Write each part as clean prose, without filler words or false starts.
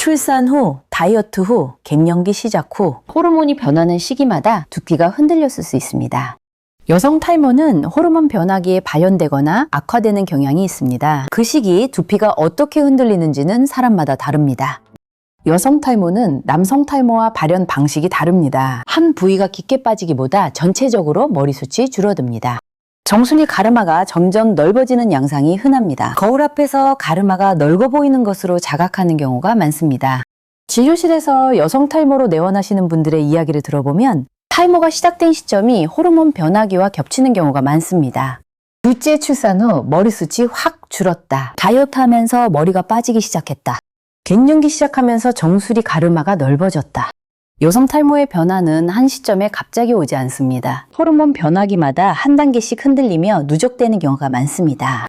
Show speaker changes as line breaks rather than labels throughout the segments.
출산 후, 다이어트 후, 갱년기 시작 후 호르몬이 변하는 시기마다 두피가 흔들렸을 수 있습니다. 여성 탈모는 호르몬 변화기에 발현되거나 악화되는 경향이 있습니다. 그 시기 두피가 어떻게 흔들리는지는 사람마다 다릅니다. 여성 탈모는 남성 탈모와 발현 방식이 다릅니다. 한 부위가 깊게 빠지기보다 전체적으로 머리숱이 줄어듭니다. 정수리 가르마가 점점 넓어지는 양상이 흔합니다. 거울 앞에서 가르마가 넓어 보이는 것으로 자각하는 경우가 많습니다. 진료실에서 여성 탈모로 내원하시는 분들의 이야기를 들어보면 탈모가 시작된 시점이 호르몬 변화기와 겹치는 경우가 많습니다. 둘째 출산 후 머리숱이 확 줄었다. 다이어트하면서 머리가 빠지기 시작했다. 갱년기 시작하면서 정수리 가르마가 넓어졌다. 여성 탈모의 변화는 한 시점에 갑자기 오지 않습니다. 호르몬 변화기마다 한 단계씩 흔들리며 누적되는 경우가 많습니다.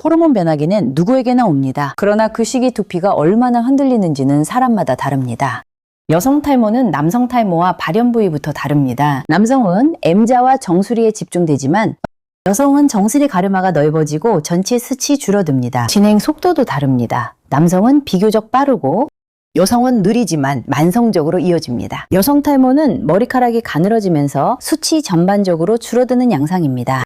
호르몬 변화기는 누구에게나 옵니다. 그러나 그 시기 두피가 얼마나 흔들리는지는 사람마다 다릅니다. 여성 탈모는 남성 탈모와 발현 부위부터 다릅니다. 남성은 M자와 정수리에 집중되지만 여성은 정수리 가르마가 넓어지고 전체 숱이 줄어듭니다. 진행 속도도 다릅니다. 남성은 비교적 빠르고 여성은 느리지만 만성적으로 이어집니다. 여성 탈모는 머리카락이 가늘어지면서 숱이 전반적으로 줄어드는 양상입니다.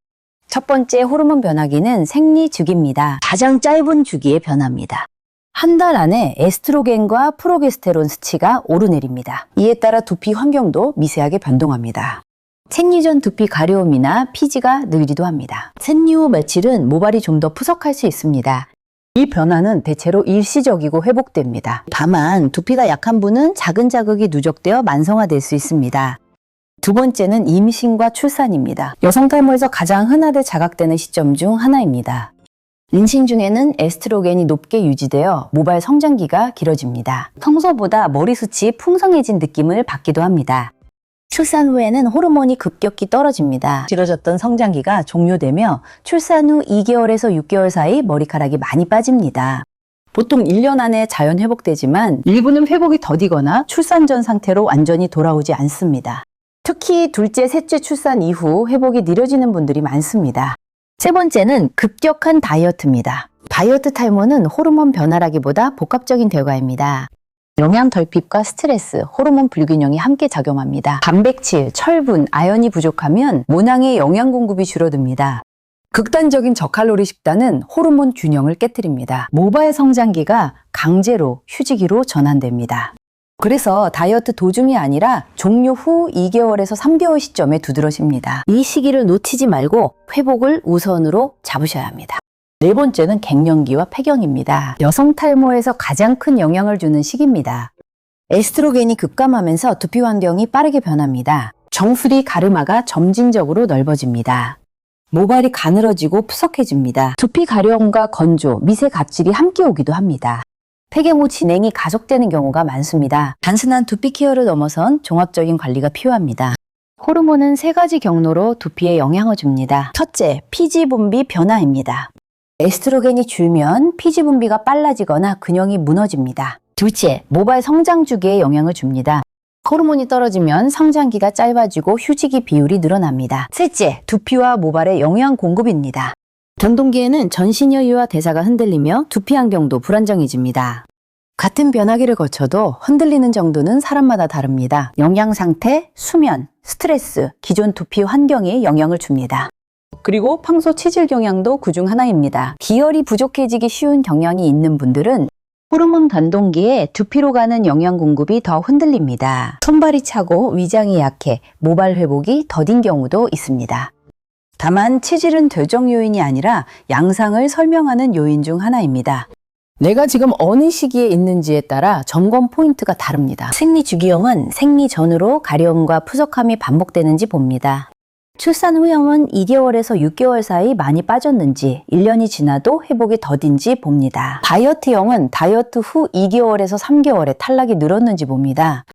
첫 번째 호르몬 변화기는 생리 주기입니다. 가장 짧은 주기의 변화입니다. 한 달 안에 에스트로겐과 프로게스테론 수치가 오르내립니다. 이에 따라 두피 환경도 미세하게 변동합니다. 생리 전 두피 가려움이나 피지가 늘기도 합니다. 생리 후 며칠은 모발이 좀 더 푸석할 수 있습니다. 이 변화는 대체로 일시적이고 회복됩니다. 다만 두피가 약한 분은 작은 자극이 누적되어 만성화될 수 있습니다. 두 번째는 임신과 출산입니다. 여성 탈모에서 가장 흔하게 자각되는 시점 중 하나입니다. 임신 중에는 에스트로겐이 높게 유지되어 모발 성장기가 길어집니다. 평소보다 머리숱이 풍성해진 느낌을 받기도 합니다. 출산 후에는 호르몬이 급격히 떨어집니다. 길어졌던 성장기가 종료되며 출산 후 2개월에서 6개월 사이 머리카락이 많이 빠집니다. 보통 1년 안에 자연 회복되지만 일부는 회복이 더디거나 출산 전 상태로 완전히 돌아오지 않습니다. 특히 둘째, 셋째 출산 이후 회복이 느려지는 분들이 많습니다. 세 번째는 급격한 다이어트입니다. 다이어트 탈모는 호르몬 변화라기보다 복합적인 결과입니다. 영양 결핍과 스트레스, 호르몬 불균형이 함께 작용합니다. 단백질, 철분, 아연이 부족하면 모낭의 영양 공급이 줄어듭니다. 극단적인 저칼로리 식단은 호르몬 균형을 깨뜨립니다. 모발 성장기가 강제로 휴지기로 전환됩니다. 그래서 다이어트 도중이 아니라 종료 후 2개월에서 3개월 시점에 두드러집니다. 이 시기를 놓치지 말고 회복을 우선으로 잡으셔야 합니다. 네 번째는 갱년기와 폐경입니다. 여성 탈모에서 가장 큰 영향을 주는 시기입니다. 에스트로겐이 급감하면서 두피 환경이 빠르게 변합니다. 정수리 가르마가 점진적으로 넓어집니다. 모발이 가늘어지고 푸석해집니다. 두피 가려움과 건조, 미세 각질이 함께 오기도 합니다. 폐경 후 진행이 가속되는 경우가 많습니다. 단순한 두피 케어를 넘어선 종합적인 관리가 필요합니다. 호르몬은 세 가지 경로로 두피에 영향을 줍니다. 첫째, 피지 분비 변화입니다. 에스트로겐이 줄면 피지 분비가 빨라지거나 균형이 무너집니다. 둘째, 모발 성장 주기에 영향을 줍니다. 호르몬이 떨어지면 성장기가 짧아지고 휴지기 비율이 늘어납니다. 셋째, 두피와 모발의 영양 공급입니다. 변동기에는 전신혈유와 대사가 흔들리며 두피 환경도 불안정해집니다. 같은 변화기를 거쳐도 흔들리는 정도는 사람마다 다릅니다. 영양 상태, 수면, 스트레스, 기존 두피 환경에 영향을 줍니다. 그리고 평소 체질 경향도 그중 하나입니다. 기혈이 부족해지기 쉬운 경향이 있는 분들은 호르몬 변동기에 두피로 가는 영양 공급이 더 흔들립니다. 손발이 차고 위장이 약해 모발 회복이 더딘 경우도 있습니다. 다만 체질은 결정 요인이 아니라 양상을 설명하는 요인 중 하나입니다. 내가 지금 어느 시기에 있는지에 따라 점검 포인트가 다릅니다. 생리 주기형은 생리 전후로 가려움과 푸석함이 반복되는지 봅니다. 출산 후형은 2개월에서 6개월 사이 많이 빠졌는지 1년이 지나도 회복이 더딘지 봅니다. 다이어트형은 다이어트 후 2개월에서 3개월에 탈락이 늘었는지 봅니다.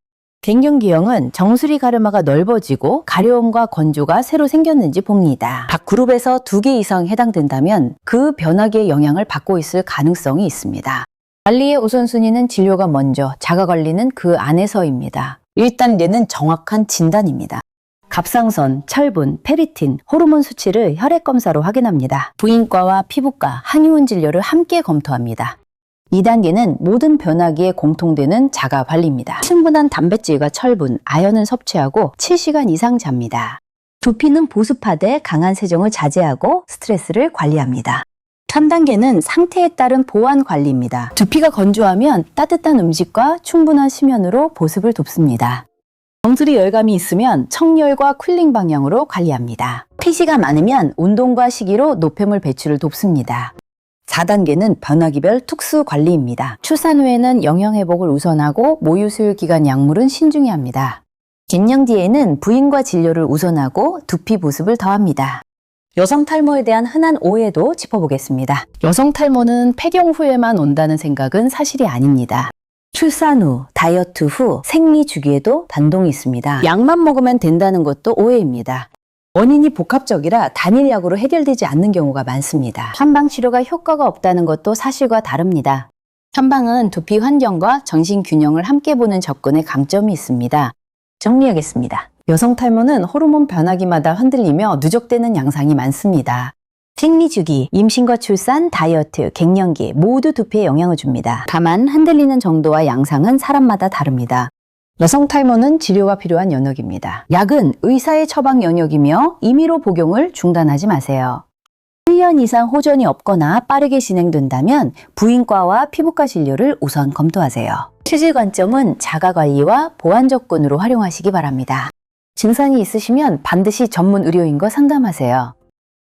갱년기형은 정수리 가르마가 넓어지고 가려움과 건조가 새로 생겼는지 봅니다. 각 그룹에서 2개 이상 해당된다면 그 변화기의 영향을 받고 있을 가능성이 있습니다. 관리의 우선순위는 진료가 먼저, 자가관리는 그 안에서입니다. 1단계는 정확한 진단입니다. 갑상선, 철분, 페리틴, 호르몬 수치를 혈액 검사로 확인합니다. 부인과와 피부과, 한의원 진료를 함께 검토합니다. 2단계는 모든 변화기에 공통되는 자가 관리입니다. 충분한 단백질과 철분, 아연을 섭취하고 7시간 이상 잡니다. 두피는 보습하되 강한 세정을 자제하고 스트레스를 관리합니다. 3단계는 상태에 따른 보완 관리입니다. 두피가 건조하면 따뜻한 음식과 충분한 수면으로 보습을 돕습니다. 정수리 열감이 있으면 청열과 쿨링 방향으로 관리합니다. 피지가 많으면 운동과 식이로 노폐물 배출을 돕습니다. 4단계는 변화기별 특수 관리입니다. 출산 후에는 영양회복을 우선하고 모유수유 기간 약물은 신중히 합니다. 갱년 뒤에는 부인과 진료를 우선하고 두피 보습을 더합니다. 여성 탈모에 대한 흔한 오해도 짚어보겠습니다. 여성 탈모는 폐경 후에만 온다는 생각은 사실이 아닙니다. 출산 후, 다이어트 후, 생리 주기에도 반동이 있습니다. 약만 먹으면 된다는 것도 오해입니다. 원인이 복합적이라 단일 약으로 해결되지 않는 경우가 많습니다. 한방 치료가 효과가 없다는 것도 사실과 다릅니다. 한방은 두피 환경과 정신 균형을 함께 보는 접근에 강점이 있습니다. 정리하겠습니다. 여성 탈모는 호르몬 변화기마다 흔들리며 누적되는 양상이 많습니다. 생리주기, 임신과 출산, 다이어트, 갱년기 모두 두피에 영향을 줍니다. 다만 흔들리는 정도와 양상은 사람마다 다릅니다. 여성 탈모는 치료가 필요한 영역입니다. 약은 의사의 처방 영역이며 임의로 복용을 중단하지 마세요. 1년 이상 호전이 없거나 빠르게 진행된다면 부인과와 피부과 진료를 우선 검토하세요. 체질 관점은 자가관리와 보완 접근으로 활용하시기 바랍니다. 증상이 있으시면 반드시 전문 의료인과 상담하세요.